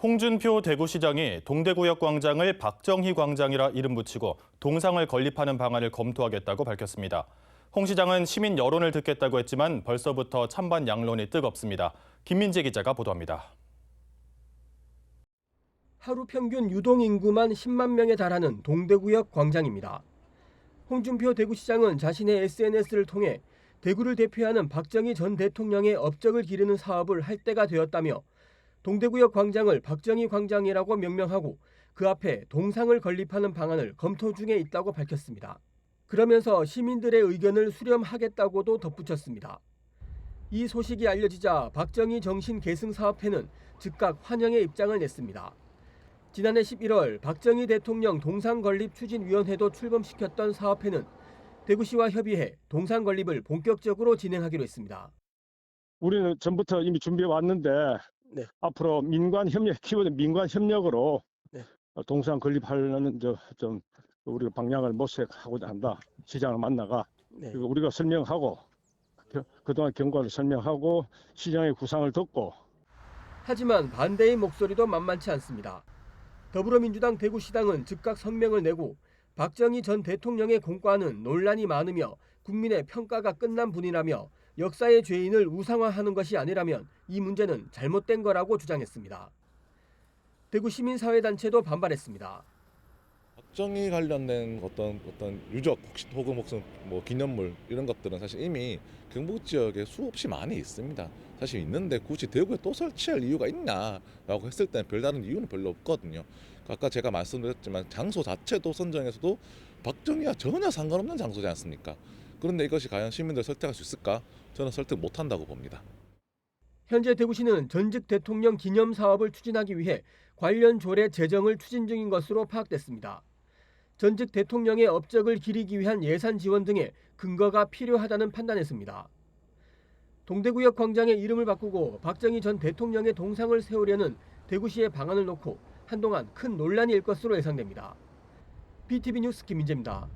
홍준표 대구시장이 동대구역 광장을 박정희 광장이라 이름 붙이고 동상을 건립하는 방안을 검토하겠다고 밝혔습니다. 홍 시장은 시민 여론을 듣겠다고 했지만 벌써부터 찬반 양론이 뜨겁습니다. 김민재 기자가 보도합니다. 하루 평균 유동 인구만 10만 명에 달하는 동대구역 광장입니다. 홍준표 대구시장은 자신의 SNS를 통해 대구를 대표하는 박정희 전 대통령의 업적을 기르는 사업을 할 때가 되었다며 동대구역 광장을 박정희 광장이라고 명명하고 그 앞에 동상을 건립하는 방안을 검토 중에 있다고 밝혔습니다. 그러면서 시민들의 의견을 수렴하겠다고도 덧붙였습니다. 이 소식이 알려지자 박정희 정신계승사업회는 즉각 환영의 입장을 냈습니다. 지난해 11월 박정희 대통령 동상건립추진위원회도 출범시켰던 사업회는 대구시와 협의해 동상 건립을 본격적으로 진행하기로 했습니다. 우리는 전부터 이미 준비해 왔는데 앞으로 민관 협력, 키워드 민관 협력으로 동상 건립하려는 좀 우리가 방향을 모색하고자 한다. 시장을 만나가 그리고 우리가 설명하고 그동안 경과를 설명하고 시장의 구상을 듣고. 하지만 반대의 목소리도 만만치 않습니다. 더불어민주당 대구시당은 즉각 성명을 내고 박정희 전 대통령의 공과는 논란이 많으며 국민의 평가가 끝난 분이라며 역사의 죄인을 우상화하는 것이 아니라면 이 문제는 잘못된 거라고 주장했습니다. 대구 시민사회단체도 반발했습니다. 박정희 관련된 어떤 유적 혹은 무슨 뭐 기념물 이런 것들은 사실 이미 경북 지역에 수없이 많이 있습니다. 사실 있는데 굳이 대구에 또 설치할 이유가 있냐라고 했을 때는 별다른 이유는 별로 없거든요. 아까 제가 말씀드렸지만 장소 자체도 선정에서도 박정희와 전혀 상관없는 장소지 않습니까? 그런데 이것이 과연 시민들 설득할 수 있을까? 저는 설득 못한다고 봅니다. 현재 대구시는 전직 대통령 기념 사업을 추진하기 위해 관련 조례 제정을 추진 중인 것으로 파악됐습니다. 전직 대통령의 업적을 기리기 위한 예산 지원 등의 근거가 필요하다는 판단했습니다. 동대구역 광장의 이름을 바꾸고 박정희 전 대통령의 동상을 세우려는 대구시의 방안을 놓고 한동안 큰 논란이 일 것으로 예상됩니다. BTV 뉴스 김민재입니다.